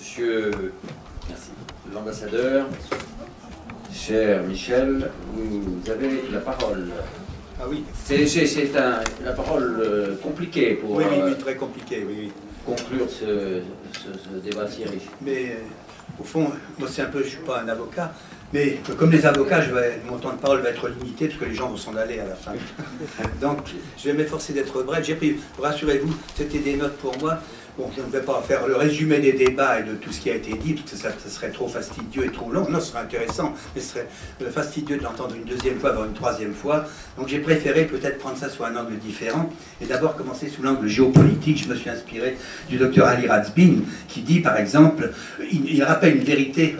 Monsieur merci, l'ambassadeur, cher Michel, vous avez la parole. Ah oui. C'est la parole compliquée pour oui, très compliqué, oui. conclure ce débat si riche. Mais au fond, moi c'est un peu, je ne suis pas un avocat, mais comme les avocats, mon temps de parole va être limité parce que les gens vont s'en aller à la fin. Donc je vais m'efforcer d'être bref. J'ai pris, rassurez-vous, c'était des notes pour moi. Bon, je ne vais pas faire le résumé des débats et de tout ce qui a été dit, parce que ça serait trop fastidieux et trop long. Non, ce serait intéressant, mais ce serait fastidieux de l'entendre une deuxième fois, voire une troisième fois. Donc j'ai préféré peut-être prendre ça sous un angle différent, et d'abord commencer sous l'angle géopolitique. Je me suis inspiré du docteur Ali Razbin, qui dit, par exemple, il rappelle une vérité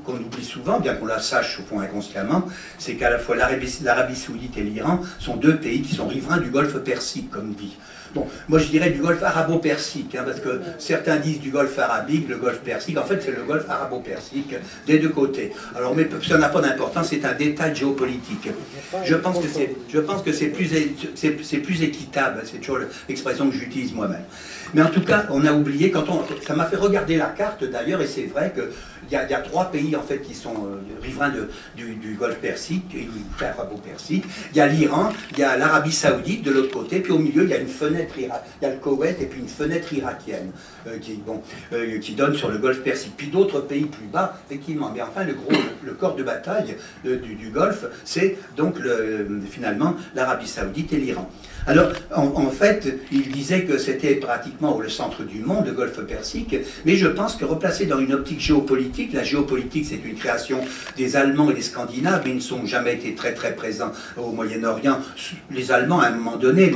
qu'on oublie souvent, bien qu'on la sache au fond inconsciemment, c'est qu'à la fois l'Arabie Saoudite et l'Iran sont deux pays qui sont riverains du Golfe Persique, comme dit. Bon, moi je dirais du golfe arabo-persique, parce que certains disent du golfe arabique, le golfe persique. En fait, c'est le golfe arabo-persique des deux côtés. Alors, mais ça n'a pas d'importance, c'est un détail géopolitique. Je pense que c'est plus équitable, c'est toujours l'expression que j'utilise moi-même. Mais en tout cas, on a oublié, ça m'a fait regarder la carte d'ailleurs, et c'est vrai qu'il y a trois pays en fait qui sont riverains du golfe persique, arabo-persique. Il y a l'Iran, il y a l'Arabie Saoudite de l'autre côté, puis au milieu il y a une fenêtre, il y a le Koweït et puis une fenêtre irakienne qui donne sur le golfe persique. Puis d'autres pays plus bas, effectivement. Mais enfin, le corps de bataille du golfe, c'est donc finalement l'Arabie Saoudite et l'Iran. Alors, en fait, il disait que c'était pratiquement le centre du monde, le golfe Persique, mais je pense que replacé dans une optique géopolitique, la géopolitique c'est une création des Allemands et des Scandinaves, mais ils ne sont jamais été très très présents au Moyen-Orient, les Allemands à un moment donné,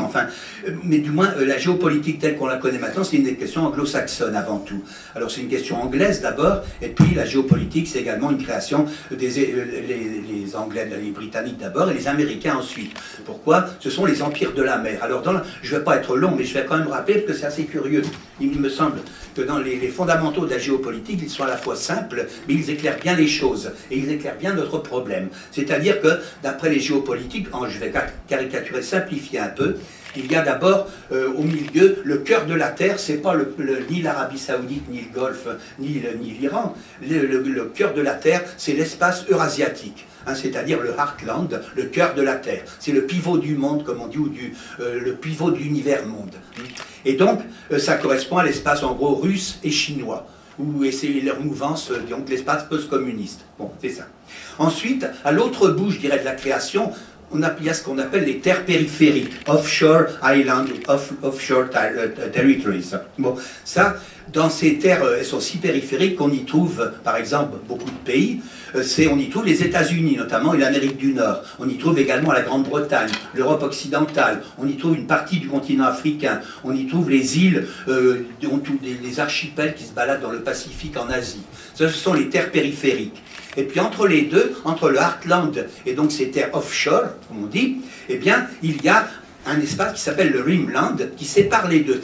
mais du moins la géopolitique telle qu'on la connaît maintenant, c'est une question anglo-saxonne avant tout. Alors c'est une question anglaise d'abord, et puis la géopolitique c'est également une création les Anglais, les Britanniques d'abord, et les Américains ensuite. Pourquoi? Ce sont les empires de la mer. Alors, je ne vais pas être long, mais je vais quand même rappeler, parce que c'est assez curieux. Il me semble que dans les fondamentaux de la géopolitique, ils sont à la fois simples, mais ils éclairent bien les choses, et ils éclairent bien notre problème. C'est-à-dire que, d'après les géopolitiques, je vais caricaturer, simplifier un peu, il y a d'abord, au milieu, le cœur de la Terre, c'est pas ni l'Arabie Saoudite, ni le Golfe, ni l'Iran. Le cœur de la Terre, c'est l'espace eurasiatique. C'est-à-dire le heartland, le cœur de la Terre. C'est le pivot du monde, comme on dit, ou le pivot de l'univers monde. Et donc, ça correspond à l'espace, en gros, russe et chinois, où c'est leur mouvance, donc l'espace post-communiste. Bon, c'est ça. Ensuite, à l'autre bout, je dirais, de la création, il y a ce qu'on appelle les terres périphériques, offshore island, offshore territories. Bon, ça, dans ces terres, elles sont si périphériques qu'on y trouve, par exemple, beaucoup de pays. On y trouve les États-Unis notamment et l'Amérique du Nord. On y trouve également la Grande-Bretagne, l'Europe occidentale. On y trouve une partie du continent africain. On y trouve les îles, les archipels qui se baladent dans le Pacifique en Asie. Ça, ce sont les terres périphériques. Et puis entre les deux, entre le Heartland et donc ces terres offshore, comme on dit, eh bien, il y a un espace qui s'appelle le Rimland, qui sépare les deux.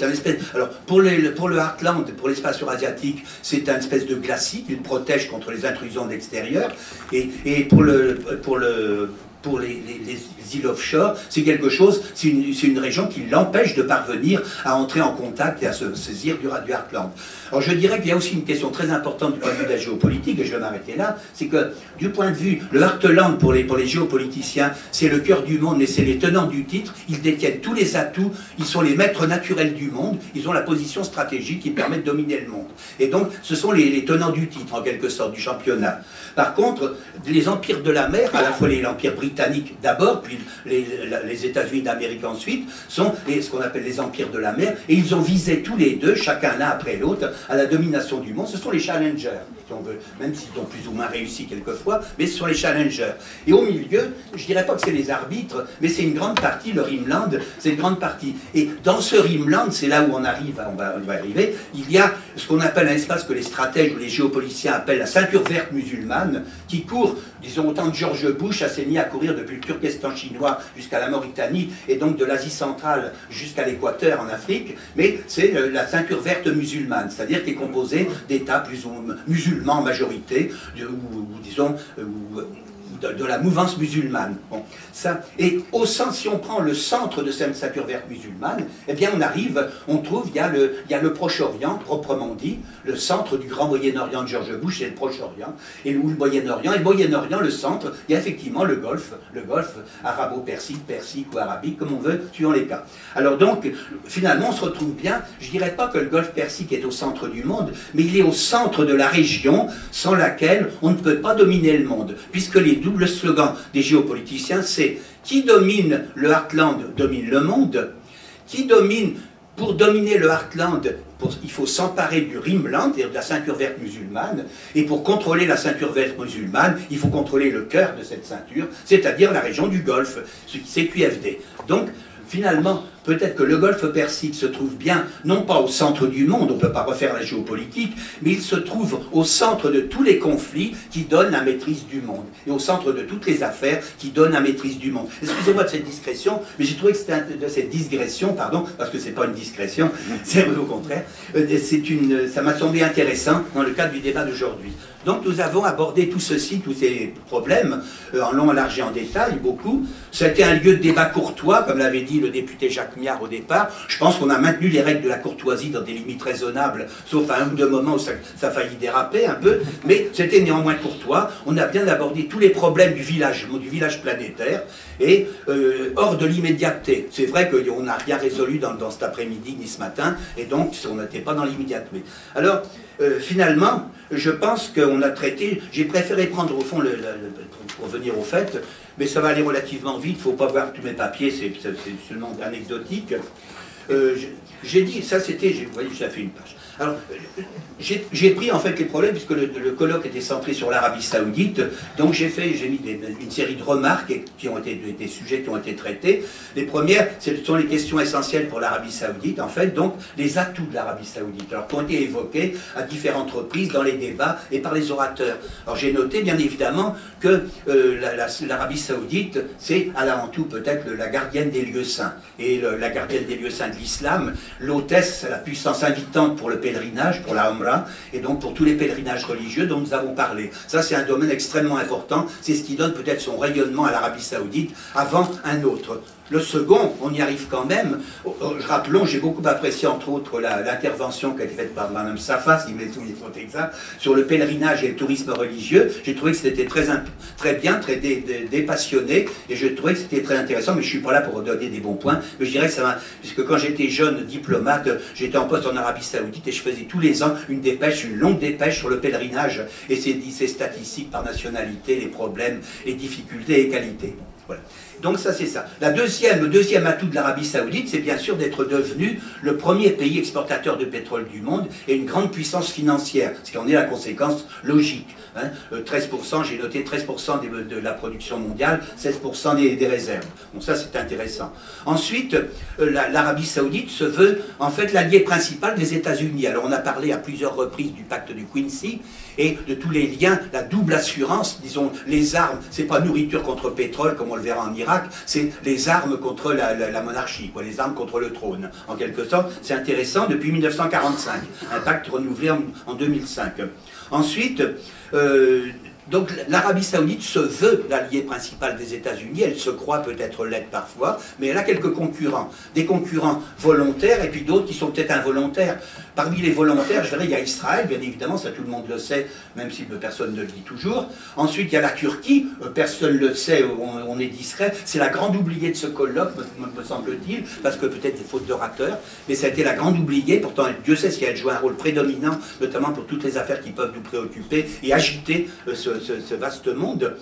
Alors, pour le Heartland, pour l'espace eurasiatique, c'est un espèce de glacis qui le protège contre les intrusions de l'extérieur. Et pour les îles offshore, c'est quelque chose, c'est une région qui l'empêche de parvenir à entrer en contact et à se saisir du Heartland. Alors je dirais qu'il y a aussi une question très importante du point de vue de la géopolitique, et je vais m'arrêter là, c'est que du point de vue, le Heartland pour les géopoliticiens, c'est le cœur du monde, mais c'est les tenants du titre, ils détiennent tous les atouts, ils sont les maîtres naturels du monde, ils ont la position stratégique qui permet de dominer le monde. Et donc ce sont les tenants du titre, en quelque sorte, du championnat. Par contre, les empires de la mer, à la fois l'empire britannique d'abord, puis les États-Unis d'Amérique ensuite, sont ce qu'on appelle les empires de la mer, et ils ont visé tous les deux, chacun l'un après l'autre, à la domination du monde. Ce sont les challengers, si on veut, même s'ils ont plus ou moins réussi quelquefois, mais ce sont les challengers. Et au milieu, je dirais pas que c'est les arbitres, mais c'est une grande partie, le Rimland, c'est une grande partie. Et dans ce Rimland, c'est là où on va arriver, il y a ce qu'on appelle un espace que les stratèges ou les géopoliticiens appellent la ceinture verte musulmane, qui court, disons, autant de George Bush s'est mis à courir depuis le Turkestan chinois jusqu'à la Mauritanie, et donc de l'Asie centrale jusqu'à l'Équateur en Afrique, mais c'est la ceinture verte musulmane, c'est-à-dire qui est composée d'États plus ou moins musulmans en majorité, ou disons, de la mouvance musulmane. Bon, ça, et au sens, si on prend le centre de cette ceinture verte musulmane, eh bien on trouve, il y a le Proche-Orient, proprement dit, le centre du grand Moyen-Orient de George Bush, c'est le Proche-Orient, et le Moyen-Orient, et le Moyen-Orient, le centre, il y a effectivement le Golfe arabo-persique, persique ou arabique, comme on veut, suivant les cas. Alors donc, finalement, on se retrouve bien, je ne dirais pas que le Golfe persique est au centre du monde, mais il est au centre de la région sans laquelle on ne peut pas dominer le monde, puisque les doubles slogans des géopoliticiens, c'est qui domine le Heartland domine le monde, qui domine, pour dominer le Heartland, il faut s'emparer du Rimland, c'est-à-dire de la ceinture verte musulmane, et pour contrôler la ceinture verte musulmane, il faut contrôler le cœur de cette ceinture, c'est-à-dire la région du Golfe, ce qui c'est QFD. Donc, finalement, peut-être que le Golfe Persique se trouve bien, non pas au centre du monde, on ne peut pas refaire la géopolitique, mais il se trouve au centre de tous les conflits qui donnent la maîtrise du monde, et au centre de toutes les affaires qui donnent la maîtrise du monde. Excusez-moi de cette discrétion, mais j'ai trouvé que c'était de cette digression, pardon, parce que c'est pas une discrétion, c'est au contraire, ça m'a semblé intéressant dans le cadre du débat d'aujourd'hui. Donc nous avons abordé tout ceci, tous ces problèmes, en long, en large et en détail, beaucoup. C'était un lieu de débat courtois, comme l'avait dit le député Jacques Miard au départ. Je pense qu'on a maintenu les règles de la courtoisie dans des limites raisonnables, sauf à un ou deux moments où ça a failli déraper un peu, mais c'était néanmoins courtois. On a bien abordé tous les problèmes du village planétaire, et hors de l'immédiateté. C'est vrai qu'on n'a rien résolu dans cet après-midi ni ce matin, et donc on n'était pas dans l'immédiateté. Alors, finalement, je pense qu'on a traité, j'ai préféré prendre au fond, pour venir au fait, mais ça va aller relativement vite, il ne faut pas voir tous mes papiers, c'est seulement anecdotique. J'ai dit, ça c'était, vous voyez, j'ai fait une page. Alors, j'ai pris en fait les problèmes, puisque le colloque était centré sur l'Arabie Saoudite, donc j'ai mis une série de remarques qui ont été des sujets qui ont été traités. Les premières, ce sont les questions essentielles pour l'Arabie Saoudite, en fait, donc les atouts de l'Arabie Saoudite, alors qui ont été évoqués à différentes reprises dans les débats et par les orateurs. Alors j'ai noté, bien évidemment, que l'Arabie Saoudite, c'est à l'avant tout peut-être la gardienne des lieux saints, et la gardienne des lieux saints de l'islam, l'hôtesse, la puissance invitante pour le pèlerinage, pour la Umrah, et donc pour tous les pèlerinages religieux dont nous avons parlé. Ça, c'est un domaine extrêmement important, c'est ce qui donne peut-être son rayonnement à l'Arabie Saoudite avant un autre. Le second, on y arrive quand même. Rappelons, j'ai beaucoup apprécié entre autres l'intervention qui a été faite par Mme Safa, si mes souvenirs sont exacts, sur le pèlerinage et le tourisme religieux. J'ai trouvé que c'était très bien, très dépassionné, et je trouvais que c'était très intéressant, mais je ne suis pas là pour donner des bons points. Mais je dirais que ça m'a, puisque quand j'étais jeune diplomate, j'étais en poste en Arabie Saoudite et je faisais tous les ans une longue dépêche sur le pèlerinage et ses statistiques par nationalité, les problèmes, les difficultés et qualités. Voilà. Donc ça c'est ça. Le deuxième atout de l'Arabie Saoudite, c'est bien sûr d'être devenu le premier pays exportateur de pétrole du monde et une grande puissance financière, ce qui en est la conséquence logique. Hein. 13%, j'ai noté 13% de la production mondiale, 16% des réserves. Donc ça c'est intéressant. Ensuite, l'Arabie Saoudite se veut en fait l'allié principal des États-Unis. Alors on a parlé à plusieurs reprises du pacte de Quincy et de tous les liens, la double assurance, disons les armes, c'est pas nourriture contre pétrole comme on le verra en Irak, c'est les armes contre la monarchie, quoi, les armes contre le trône. En quelque sorte, c'est intéressant depuis 1945, un pacte renouvelé en 2005. Ensuite, donc l'Arabie Saoudite se veut l'allié principal des États-Unis, elle se croit peut-être l'être parfois, mais elle a quelques concurrents. Des concurrents volontaires et puis d'autres qui sont peut-être involontaires. Parmi les volontaires, je dirais, il y a Israël, bien évidemment, ça tout le monde le sait, même si personne ne le dit toujours. Ensuite, il y a la Turquie, personne ne le sait, on est discret. C'est la grande oubliée de ce colloque, me semble-t-il, parce que peut-être des fautes d'orateurs, mais ça a été la grande oubliée, pourtant Dieu sait si elle joue un rôle prédominant, notamment pour toutes les affaires qui peuvent nous préoccuper et agiter ce vaste monde.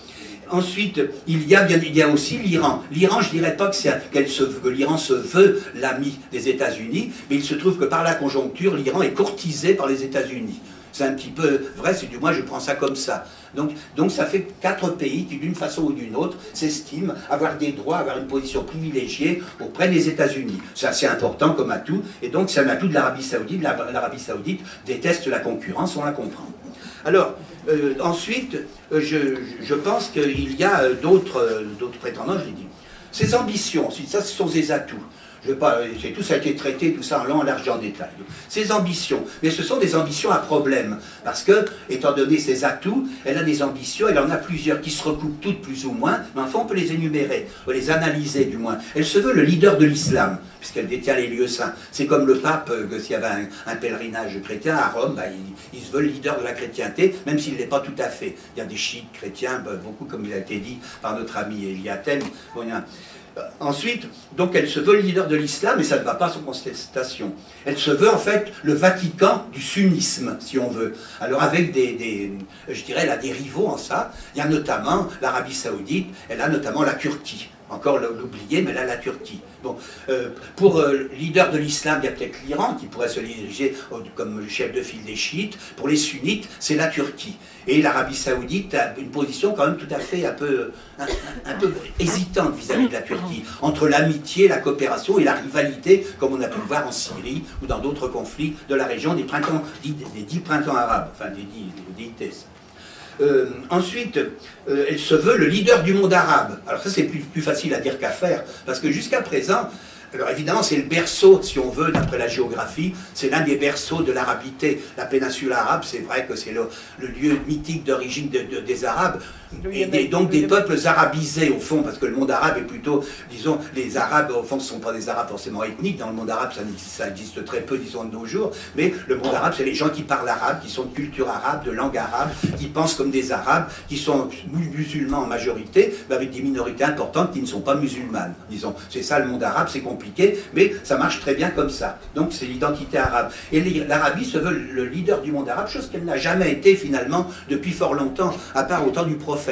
Ensuite, il y a aussi l'Iran. L'Iran, je ne dirais pas que l'Iran se veut l'ami des États-Unis, mais il se trouve que par la conjoncture, l'Iran est courtisé par les États-Unis. C'est un petit peu vrai, c'est du moins je prends ça comme ça. Donc ça fait 4 pays qui, d'une façon ou d'une autre, s'estiment avoir des droits, avoir une position privilégiée auprès des États-Unis. C'est assez important comme atout, et donc c'est un atout de l'Arabie Saoudite. L'Arabie Saoudite déteste la concurrence, on la comprend. Alors, ensuite, je pense qu'il y a d'autres prétendants, je l'ai dit. Ces ambitions, ensuite, ça ce sont des atouts. Je veux pas, tout ça a été traité, tout ça en long, en large et en détail. Ses ambitions, mais ce sont des ambitions à problème, parce que, étant donné ses atouts, elle a des ambitions, elle en a plusieurs qui se recoupent toutes plus ou moins, mais enfin on peut les énumérer, on peut les analyser du moins. Elle se veut le leader de l'islam, puisqu'elle détient les lieux saints. C'est comme le pape, que s'il y avait un pèlerinage chrétien à Rome, bah, il se veut le leader de la chrétienté, même s'il ne l'est pas tout à fait. Il y a des chiites chrétiens, beaucoup comme il a été dit par notre ami Eliatem. Bon, ensuite, donc elle se veut le leader de l'islam, et ça ne va pas sans contestation. Elle se veut en fait le Vatican du sunnisme, si on veut. Alors avec je dirais, elle a des rivaux en ça. Il y a notamment l'Arabie Saoudite, elle a notamment la Turquie. Encore l'oublier, mais là la Turquie. Bon, pour leader de l'islam, il y a peut-être l'Iran qui pourrait se diriger comme chef de file des chiites. Pour les sunnites, c'est la Turquie. Et l'Arabie Saoudite a une position quand même tout à fait un peu hésitante vis-à-vis de la Turquie, entre l'amitié, la coopération et la rivalité, comme on a pu le voir en Syrie ou dans d'autres conflits de la région des 10 printemps arabes, enfin des 10 ITES. Ensuite, elle se veut le leader du monde arabe. Alors ça c'est plus facile à dire qu'à faire, parce que jusqu'à présent, alors évidemment c'est le berceau, si on veut, d'après la géographie, c'est l'un des berceaux de l'arabité. La péninsule arabe, c'est vrai que c'est le lieu mythique d'origine des Arabes, et donc des peuples arabisés au fond, parce que le monde arabe est plutôt, disons, les Arabes au fond ne sont pas des Arabes forcément ethniques, dans le monde arabe ça existe très peu, disons, de nos jours, mais le monde arabe c'est les gens qui parlent arabe, qui sont de culture arabe, de langue arabe, qui pensent comme des Arabes, qui sont musulmans en majorité, mais avec des minorités importantes qui ne sont pas musulmanes, disons. C'est ça le monde arabe, c'est compliqué, mais ça marche très bien comme ça. Donc c'est l'identité arabe. Et l'Arabie se veut le leader du monde arabe, chose qu'elle n'a jamais été finalement depuis fort longtemps, à part au temps du prophète.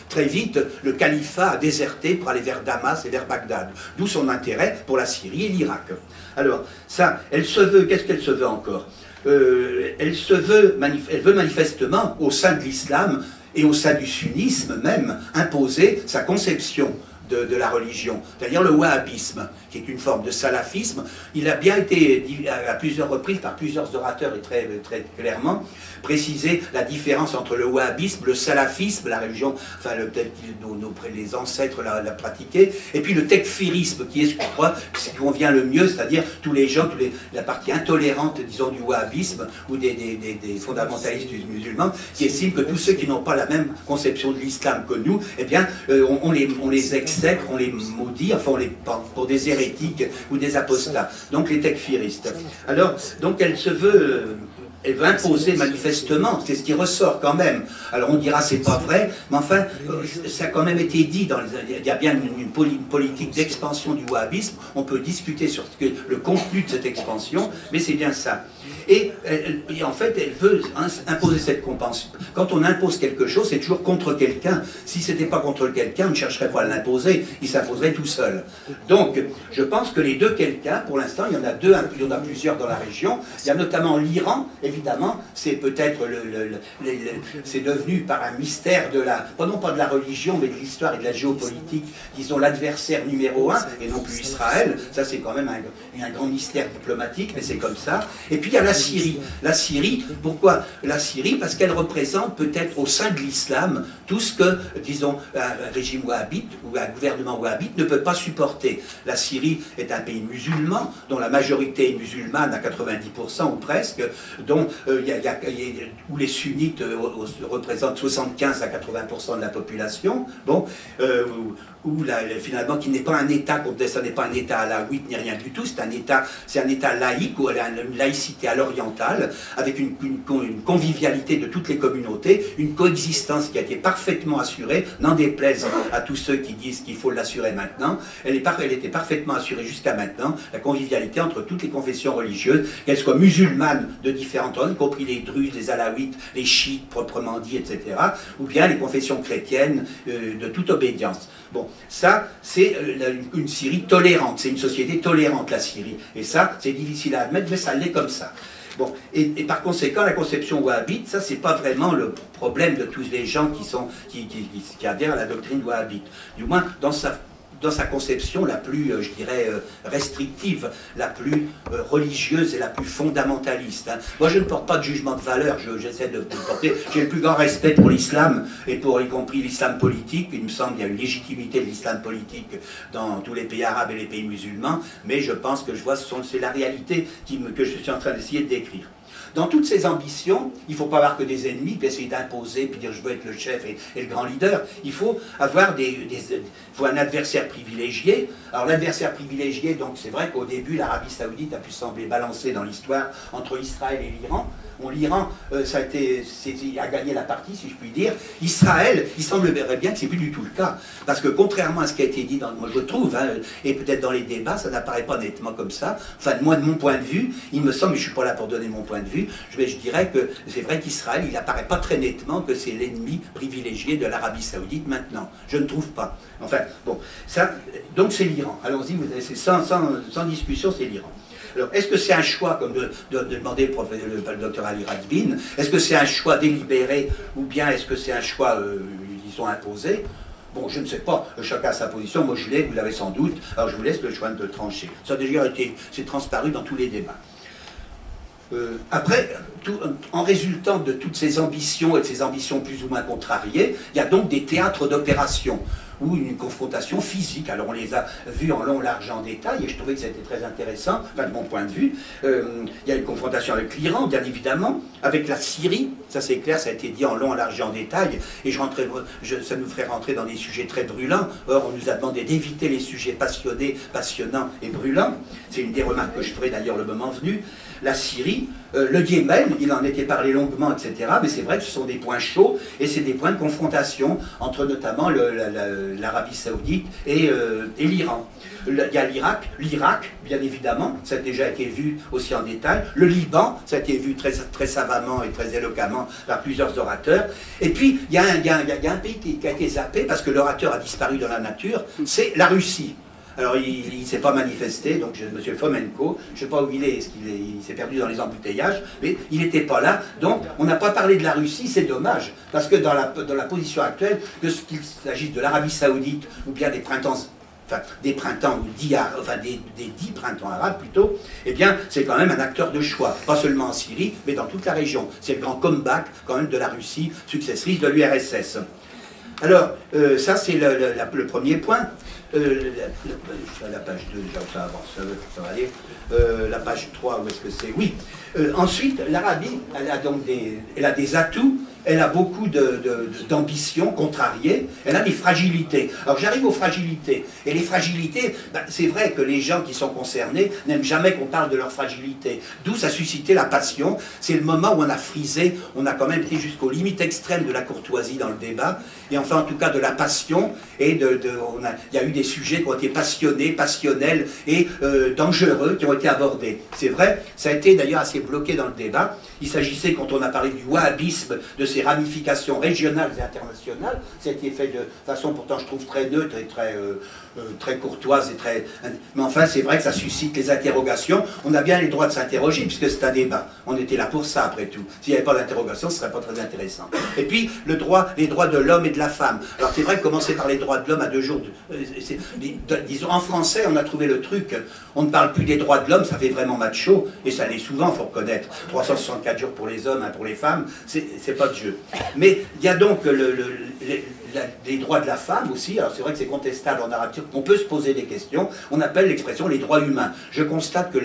Très vite, le califat a déserté pour aller vers Damas et vers Bagdad, d'où son intérêt pour la Syrie et l'Irak. Alors, ça, elle se veut, qu'est-ce qu'elle se veut encore? Elle veut manifestement, au sein de l'islam et au sein du sunnisme même, imposer sa conception de la religion, c'est-à-dire le wahhabisme, qui est une forme de salafisme. Il a bien été dit à plusieurs reprises par plusieurs orateurs et très clairement précisé la différence entre le wahhabisme, le salafisme, la religion, enfin peut-être les ancêtres la pratiquaient, et puis le tekfirisme, qui est ce qui convient le mieux, c'est-à-dire tous les gens, la partie intolérante, disons, du wahhabisme ou des fondamentalistes musulmans, qui estiment que tous ceux qui n'ont pas la même conception de l'islam que nous, eh bien, on les exècre, on les maudit, enfin on les prend pour des hérétiques ou des apostats, donc les tekfiristes. Alors, donc elle veut imposer manifestement, c'est ce qui ressort quand même. Alors on dira c'est pas vrai, mais enfin ça a quand même été dit, il y a bien une politique d'expansion du wahhabisme, on peut discuter sur le contenu de cette expansion, mais c'est bien ça. Et en fait, elle veut imposer cette compensation. Quand on impose quelque chose, c'est toujours contre quelqu'un. Si ce n'était pas contre quelqu'un, on ne chercherait pas à l'imposer, il s'imposerait tout seul. Donc, je pense que les deux quelqu'un, pour l'instant, il y en a deux, il y en a plusieurs dans la région. Il y a notamment l'Iran, évidemment, c'est peut-être c'est devenu par un mystère non pas de la religion, mais de l'histoire et de la géopolitique, disons l'adversaire numéro un, et non plus Israël. Ça, c'est quand même un grand mystère diplomatique, mais c'est comme ça. Et puis il y a la Syrie. La Syrie, pourquoi la Syrie? Parce qu'elle représente peut-être au sein de l'islam tout ce que, disons, un régime wahhabite ou un gouvernement wahhabite ne peut pas supporter. La Syrie est un pays musulman, dont la majorité est musulmane à 90% ou presque, dont, où les sunnites représentent 75 à 80% de la population, bon, finalement qui n'est pas un État, ça n'est pas un État alaouite ni rien du tout, c'est un État laïque, ou une laïcité à l'orientale, avec une convivialité de toutes les communautés, une coexistence qui a été parfaitement assurée, n'en déplaise à tous ceux qui disent qu'il faut l'assurer maintenant, elle était parfaitement assurée jusqu'à maintenant, la convivialité entre toutes les confessions religieuses, qu'elles soient musulmanes de différentes ordres, y compris les druzes, les alaouites, les chiites proprement dit, etc., ou bien les confessions chrétiennes de toute obédience. Bon, ça, c'est une Syrie tolérante, c'est une société tolérante, la Syrie. Et ça, c'est difficile à admettre, mais ça l'est comme ça. Bon, et par conséquent, la conception wahhabite, ça, c'est pas vraiment le problème de tous les gens qui adhèrent à la doctrine wahhabite. Du moins, dans dans sa conception la plus, je dirais, restrictive, la plus religieuse et la plus fondamentaliste. Hein. Moi, je ne porte pas de jugement de valeur, j'essaie de porter, j'ai le plus grand respect pour l'islam, et pour y compris l'islam politique. Il me semble qu'il y a une légitimité de l'islam politique dans tous les pays arabes et les pays musulmans, mais je pense que je vois, c'est la réalité que je suis en train d'essayer de décrire. Dans toutes ces ambitions, il ne faut pas avoir que des ennemis, puis essayer d'imposer, puis dire je veux être le chef et le grand leader. Il faut avoir faut un adversaire privilégié. Alors l'adversaire privilégié, donc c'est vrai qu'au début, l'Arabie Saoudite a pu sembler balancée dans l'histoire entre Israël et l'Iran. Bon, l'Iran, a gagné la partie, si je puis dire. Israël, il semblerait bien que c'est plus du tout le cas. Parce que contrairement à ce qui a été dit, moi je trouve, hein, et peut-être dans les débats, ça n'apparaît pas nettement comme ça. Enfin, moi, de mon point de vue, il me semble, mais je ne suis pas là pour donner mon point de vue, je dirais que c'est vrai qu'Israël, il n'apparaît pas très nettement que c'est l'ennemi privilégié de l'Arabie Saoudite maintenant. Je ne trouve pas. Enfin, bon, ça, donc c'est l'Iran. Allons-y, sans discussion, c'est l'Iran. Alors, est-ce que c'est un choix, comme de demander le docteur Ali Radbin, est-ce que c'est un choix délibéré ou bien est-ce que c'est un choix, disons, imposé? Bon, je ne sais pas, chacun a sa position, moi je l'ai, vous l'avez sans doute, alors je vous laisse le choix de trancher. Ça a déjà été, c'est transparu dans tous les débats. Après, en résultant de toutes ces ambitions et de ces ambitions plus ou moins contrariées, il y a donc des théâtres d'opération ou une confrontation physique. Alors on les a vus en long, large, en détail, et je trouvais que c'était très intéressant, enfin de mon point de vue. Il y a une confrontation avec l'Iran, bien évidemment, avec la Syrie, ça c'est clair, ça a été dit en long, large, en détail, et ça nous ferait rentrer dans des sujets très brûlants. Or, on nous a demandé d'éviter les sujets passionnés, passionnants et brûlants. C'est une des remarques que je ferai d'ailleurs le moment venu. La Syrie, le Yémen, il en était parlé longuement, etc. Mais c'est vrai que ce sont des points chauds et c'est des points de confrontation entre notamment l'Arabie Saoudite et l'Iran. Il y a l'Irak, bien évidemment, ça a déjà été vu aussi en détail. Le Liban, ça a été vu très, très savamment et très éloquemment par plusieurs orateurs. Et puis, il y a un pays qui a été zappé parce que l'orateur a disparu dans la nature, c'est la Russie. Alors, il ne s'est pas manifesté, donc M. Fomenko, je ne sais pas où il est, est-ce qu'il s'est perdu dans les embouteillages, mais il n'était pas là. Donc, on n'a pas parlé de la Russie, c'est dommage, parce que dans la position actuelle, que ce qu'il s'agisse de l'Arabie Saoudite, ou bien des printemps, des 10 printemps arabes plutôt, eh bien, c'est quand même un acteur de choix, pas seulement en Syrie, mais dans toute la région. C'est le grand comeback, quand même, de la Russie, successrice de l'URSS. Alors, ça, c'est le premier point. La page 2, déjà, ça avance, ça va aller. La page 3, où est-ce que c'est? Oui. Ensuite, l'Arabie, elle a des atouts, elle a beaucoup d'ambitions contrariées, elle a des fragilités. Alors j'arrive aux fragilités. Et les fragilités, c'est vrai que les gens qui sont concernés n'aiment jamais qu'on parle de leurs fragilités. D'où ça a suscité la passion. C'est le moment où on a frisé, on a quand même été jusqu'aux limites extrêmes de la courtoisie dans le débat, et enfin en tout cas de la passion, et il y a eu des sujets qui ont été passionnés, passionnels et dangereux qui ont été abordés. C'est vrai, ça a été d'ailleurs assez bloqué dans le débat. Il s'agissait, quand on a parlé du wahhabisme, de ses ramifications régionales et internationales, ça a été fait de façon pourtant je trouve très neutre et très courtoise et très... Mais enfin c'est vrai que ça suscite les interrogations. On a bien les droits de s'interroger puisque c'est un débat. On était là pour ça après tout. S'il n'y avait pas d'interrogation, ce ne serait pas très intéressant. Et puis les droits de l'homme et de la femme. Alors c'est vrai que commencer par les droits de l'homme à 2 jours... disons en français on a trouvé le truc. On ne parle plus des droits de l'homme, ça fait vraiment macho, et ça l'est souvent, il faut reconnaître. 364 jours pour les hommes, 1 pour les femmes, c'est pas de jeu. Mais il y a donc les droits de la femme aussi, alors c'est vrai que c'est contestable en arabe, on peut se poser des questions, on appelle l'expression les droits humains. Je constate que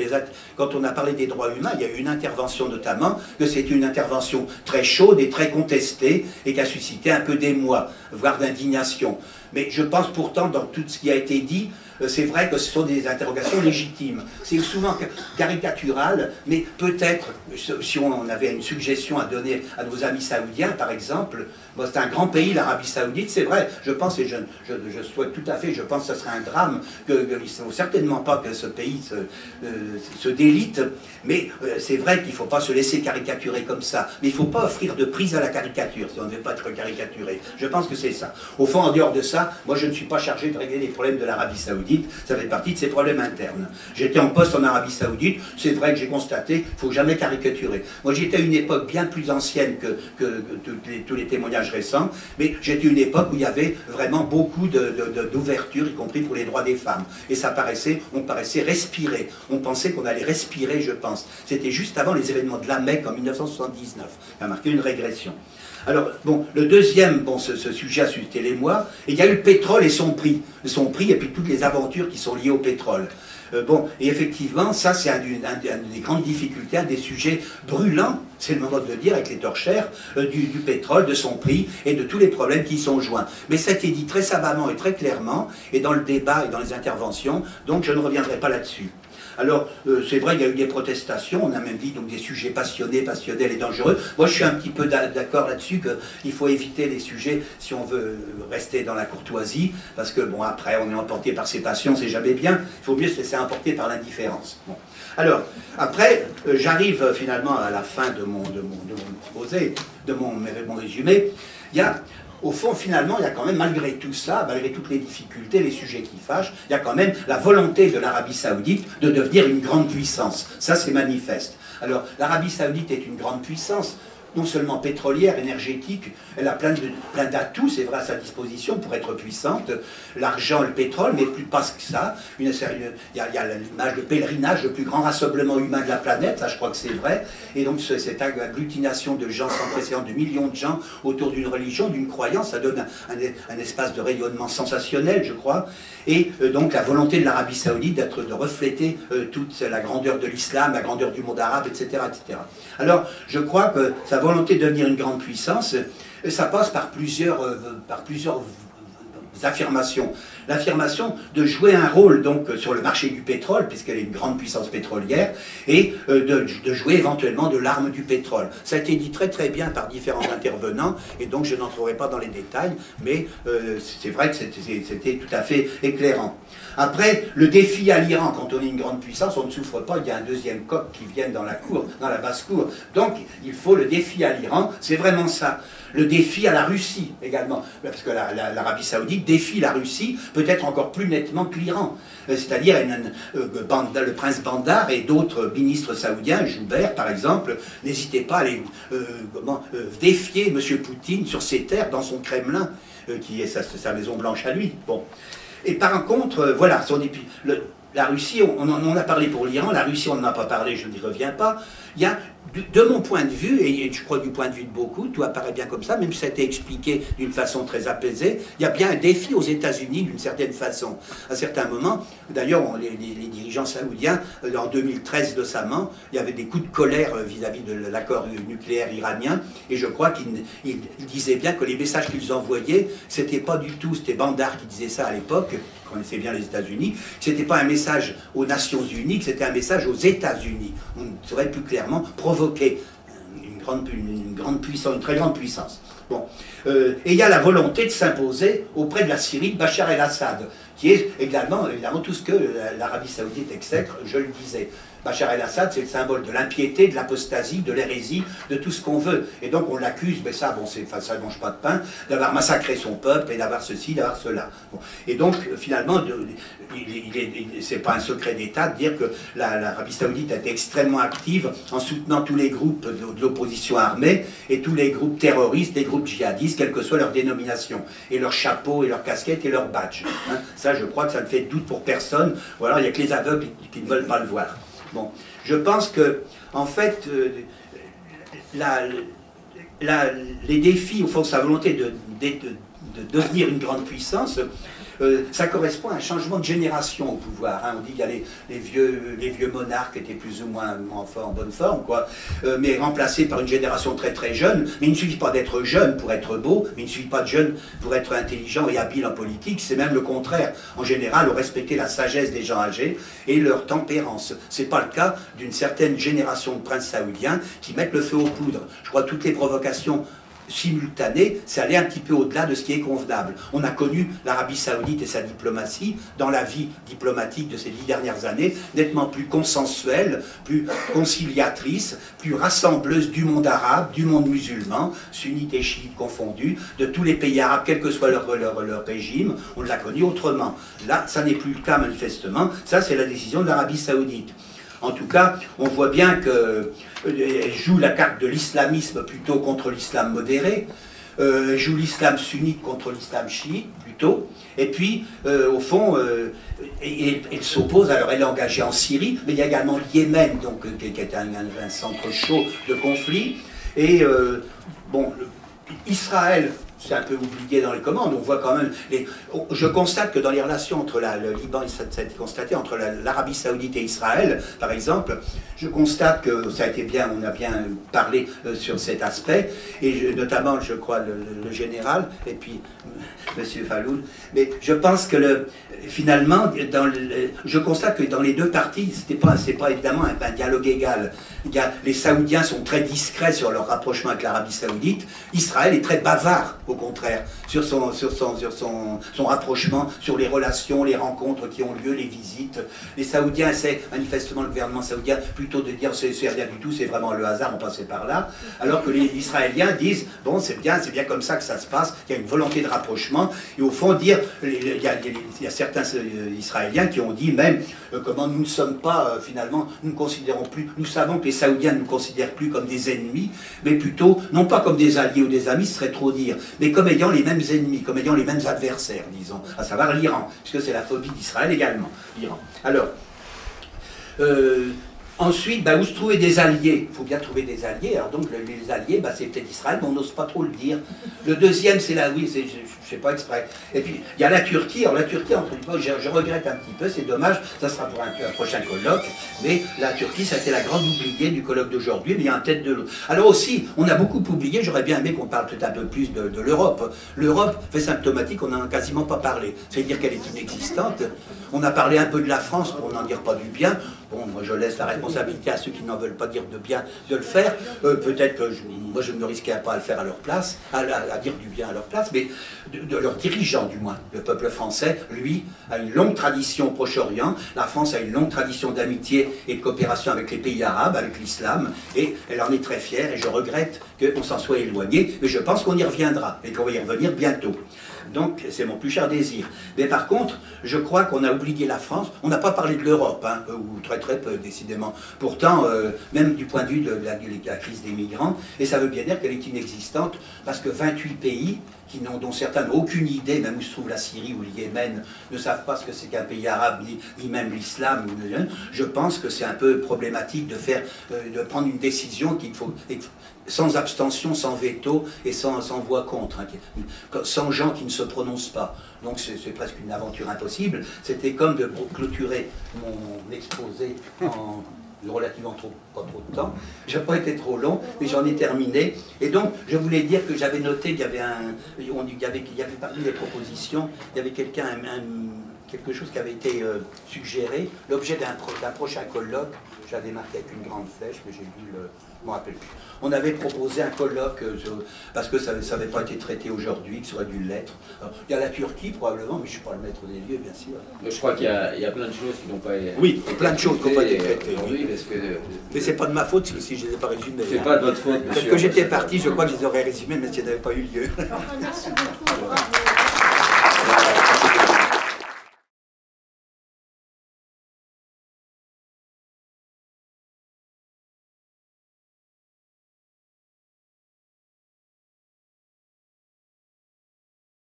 quand on a parlé des droits humains, il y a eu une intervention notamment, que c'est une intervention très chaude et très contestée, et qui a suscité un peu d'émoi, voire d'indignation. Mais je pense pourtant, dans tout ce qui a été dit, c'est vrai que ce sont des interrogations légitimes. C'est souvent caricatural, mais peut-être, si on avait une suggestion à donner à nos amis saoudiens, par exemple, bon, c'est un grand pays, l'Arabie Saoudite, c'est vrai, je pense, et je souhaite tout à fait, je pense que ce serait un drame, il ne faut certainement pas que ce pays se délite, mais c'est vrai qu'il ne faut pas se laisser caricaturer comme ça, mais il ne faut pas offrir de prise à la caricature, si on ne veut pas être caricaturé. Je pense que c'est ça. Au fond, en dehors de ça, moi je ne suis pas chargé de régler les problèmes de l'Arabie Saoudite. Saoudite, ça fait partie de ses problèmes internes. J'étais en poste en Arabie Saoudite, c'est vrai que j'ai constaté, il ne faut jamais caricaturer. Moi j'étais à une époque bien plus ancienne que tous les témoignages récents, mais j'étais une époque où il y avait vraiment beaucoup d'ouverture, y compris pour les droits des femmes. Et ça paraissait, on paraissait respirer. On pensait qu'on allait respirer, je pense. C'était juste avant les événements de la Mecque en 1979. Ça a marqué une régression. Alors, bon, le deuxième, bon, ce sujet a suscité l'émoi, et il y a eu le pétrole et son prix. Son prix, et puis toutes les aventures qui sont liées au pétrole. Bon, et effectivement, ça c'est une des grandes difficultés, un des sujets brûlants, c'est le moment de le dire, avec les torchères, du pétrole, de son prix et de tous les problèmes qui y sont joints. Mais ça a été dit très savamment et très clairement, et dans le débat et dans les interventions, donc je ne reviendrai pas là-dessus. Alors, c'est vrai, il y a eu des protestations, on a même dit donc des sujets passionnés, passionnels et dangereux. Moi, je suis un petit peu d'accord là-dessus qu'il faut éviter les sujets si on veut rester dans la courtoisie, parce que, bon, après, on est emporté par ses passions, c'est jamais bien. Il faut mieux se laisser emporter par l'indifférence. Bon. Alors, après, j'arrive finalement à la fin de mon exposé, de mon résumé. Il y a... Au fond, finalement, il y a quand même, malgré tout ça, malgré toutes les difficultés, les sujets qui fâchent, il y a quand même la volonté de l'Arabie Saoudite de devenir une grande puissance. Ça, c'est manifeste. Alors, l'Arabie Saoudite est une grande puissance, non seulement pétrolière, énergétique, elle a plein d'atouts, c'est vrai, à sa disposition pour être puissante, l'argent, le pétrole, mais plus pas que ça, il y a l'image de pèlerinage, le plus grand rassemblement humain de la planète, ça je crois que c'est vrai, et donc cette agglutination de gens sans précédent, de millions de gens autour d'une religion, d'une croyance, ça donne un espace de rayonnement sensationnel, je crois, et donc la volonté de l'Arabie Saoudite de refléter toute la grandeur de l'islam, la grandeur du monde arabe, etc., etc. Alors, je crois que sa volonté de devenir une grande puissance, ça passe par plusieurs affirmations. L'affirmation de jouer un rôle donc sur le marché du pétrole, puisqu'elle est une grande puissance pétrolière, et de jouer éventuellement de l'arme du pétrole. Ça a été dit très très bien par différents intervenants, et donc je n'entrerai pas dans les détails, mais c'est vrai que c'était tout à fait éclairant. Après, le défi à l'Iran, quand on est une grande puissance, on ne souffre pas, il y a un deuxième coq qui vient dans la cour, dans la basse-cour. Donc, il faut le défi à l'Iran, c'est vraiment ça. Le défi à la Russie également, parce que l'Arabie Saoudite défie la Russie peut-être encore plus nettement que l'Iran. C'est-à-dire le prince Bandar et d'autres ministres saoudiens, Joubert par exemple, n'hésitaient pas à aller défier M. Poutine sur ses terres dans son Kremlin, qui est sa Maison Blanche à lui. Bon. Et par contre, voilà, la Russie, on en a parlé pour l'Iran, la Russie on n'en a pas parlé, je n'y reviens pas. Il y a, de mon point de vue, et je crois du point de vue de beaucoup, tout apparaît bien comme ça, même si ça a été expliqué d'une façon très apaisée, il y a bien un défi aux États-Unis d'une certaine façon. À certains moments, d'ailleurs, les dirigeants saoudiens, en 2013 notamment, il y avait des coups de colère vis-à-vis de l'accord nucléaire iranien, et je crois qu'ils disaient bien que les messages qu'ils envoyaient, c'était pas du tout, c'était Bandar qui disait ça à l'époque, connaissait bien les États-Unis, ce n'était pas un message aux Nations Unies, c'était un message aux États-Unis. On saurait plus clairement provoquer une grande puissance, une très grande puissance. Bon. Et il y a la volonté de s'imposer auprès de la Syrie de Bachar el-Assad, qui est également tout ce que l'Arabie Saoudite exècre, je le disais. Bachar el-Assad, c'est le symbole de l'impiété, de l'apostasie, de l'hérésie, de tout ce qu'on veut. Et donc on l'accuse, mais ça, bon, ça ne mange pas de pain, d'avoir massacré son peuple et d'avoir ceci, d'avoir cela. Bon. Et donc, finalement, c'est pas un secret d'État de dire que l'Arabie Saoudite a été extrêmement active en soutenant tous les groupes de l'opposition armée et tous les groupes terroristes, les groupes djihadistes, quelle que soit leur dénomination, et leur chapeau, et leur casquette, et leur badge. Hein. Ça, je crois que ça ne fait de doute pour personne. Ou alors, il n'y a que les aveugles qui ne veulent pas le voir. Bon, je pense que, en fait, les défis, au fond, de sa volonté de devenir une grande puissance, ça correspond à un changement de génération au pouvoir. Hein. On dit qu'il y a les vieux monarques qui étaient plus ou moins en bonne forme, quoi, mais remplacés par une génération très très jeune. Mais il ne suffit pas d'être jeune pour être beau, mais il ne suffit pas de jeune pour être intelligent et habile en politique. C'est même le contraire. En général, on respectait la sagesse des gens âgés et leur tempérance. Ce n'est pas le cas d'une certaine génération de princes saoudiens qui mettent le feu aux poudres. Je crois que toutes les provocations simultanée, c'est aller un petit peu au-delà de ce qui est convenable. On a connu l'Arabie Saoudite et sa diplomatie dans la vie diplomatique de ces 10 dernières années, nettement plus consensuelle, plus conciliatrice, plus rassembleuse du monde arabe, du monde musulman, sunnites et chiites confondus, de tous les pays arabes, quel que soit leur régime, on l'a connu autrement. Là, ça n'est plus le cas manifestement, ça c'est la décision de l'Arabie Saoudite. En tout cas, on voit bien qu'elle joue la carte de l'islamisme plutôt contre l'islam modéré, joue l'islam sunnite contre l'islam chiite plutôt, et puis au fond, elle s'oppose, alors elle est engagée en Syrie, mais il y a également le Yémen, donc, qui est un centre chaud de conflit, et bon, Israël, c'est un peu oublié dans les commandes, on voit quand même... Je constate que dans les relations entre le Liban, ça a été constaté, entre l'Arabie Saoudite et Israël, par exemple, je constate que ça a été bien, on a bien parlé sur cet aspect, et notamment, je crois, le général, et puis M. Falloul, mais je pense que finalement, je constate que dans les deux parties, c'est pas évidemment un dialogue égal. Les Saoudiens sont très discrets sur leur rapprochement avec l'Arabie Saoudite, Israël est très bavard, au contraire, sur son rapprochement, sur les relations, les rencontres qui ont lieu, les visites. Les Saoudiens essaient, manifestement le gouvernement saoudien, plutôt de dire c'est rien du tout, c'est vraiment le hasard, on passait par là, alors que les Israéliens disent, bon c'est bien comme ça que ça se passe, il y a une volonté de rapprochement, et au fond dire, il y a certains Israéliens qui ont dit même, comment nous ne sommes pas, finalement, nous ne considérons plus, nous savons que les Saoudiens ne nous considèrent plus comme des ennemis, mais plutôt, non pas comme des alliés ou des amis, ce serait trop dire, mais comme ayant les mêmes ennemis, comme ayant les mêmes adversaires, disons, à savoir l'Iran, puisque c'est la phobie d'Israël également, l'Iran. Alors, ensuite, où se trouver des alliés? Il faut bien trouver des alliés. Alors donc, les alliés, c'est peut-être Israël, mais on n'ose pas trop le dire. Le deuxième, c'est là, oui, je ne sais pas exprès. Et puis, il y a la Turquie. Alors la Turquie, je regrette un petit peu, c'est dommage, ça sera pour un prochain colloque, mais la Turquie, ça a été la grande oubliée du colloque d'aujourd'hui, mais il y a un tête de l'eau. Alors aussi, on a beaucoup oublié, j'aurais bien aimé qu'on parle peut-être un peu plus de l'Europe. L'Europe fait symptomatique, on n'en a quasiment pas parlé. C'est-à-dire qu'elle est inexistante. On a parlé un peu de la France, pour n'en dire pas du bien. Bon, moi je laisse la responsabilité à ceux qui n'en veulent pas dire de bien de le faire. Peut-être que moi je ne me risquerais pas à le faire à leur place, à dire du bien à leur place, mais de leurs dirigeants du moins. Le peuple français, lui, a une longue tradition au Proche-Orient. La France a une longue tradition d'amitié et de coopération avec les pays arabes, avec l'islam, et elle en est très fière, et je regrette qu'on s'en soit éloigné, mais je pense qu'on y reviendra, et qu'on va y revenir bientôt. Donc, c'est mon plus cher désir. Mais par contre, je crois qu'on a oublié la France. On n'a pas parlé de l'Europe, ou très très peu, décidément. Pourtant, même du point de vue de la crise des migrants, et ça veut bien dire qu'elle est inexistante, parce que 28 pays, dont certains n'ont aucune idée, même où se trouve la Syrie ou le Yémen, ne savent pas ce que c'est qu'un pays arabe, ni même l'islam. Je pense que c'est un peu problématique de prendre une décision qu'il faut... sans abstention, sans veto et sans voix contre, sans gens qui ne se prononcent pas. Donc c'est presque une aventure impossible. C'était comme de clôturer mon exposé en relativement pas trop de temps. Je n'ai pas été trop long, mais j'en ai terminé. Et donc, je voulais dire que j'avais noté qu'il y avait parmi les propositions, il y avait quelque chose qui avait été suggéré, l'objet d'un prochain colloque. J'avais marqué avec une grande flèche, mais j'ai dû je ne me rappelle plus. On avait proposé un colloque, parce que ça n'avait pas été traité aujourd'hui, que ça aurait dû l'être. Il y a la Turquie probablement, mais je ne suis pas le maître des lieux, bien sûr. Mais je crois qu'il y a plein de choses qui n'ont pas été... Oui, plein de choses qui n'ont pas été traitées. Oui. Parce que, mais c'est pas de ma faute si je ne les ai pas résumées. C'est pas de votre faute, monsieur. Peut-être que j'étais parti, je crois que je les aurais résumés, mais ça n'avait pas eu lieu. Merci beaucoup. Bravo.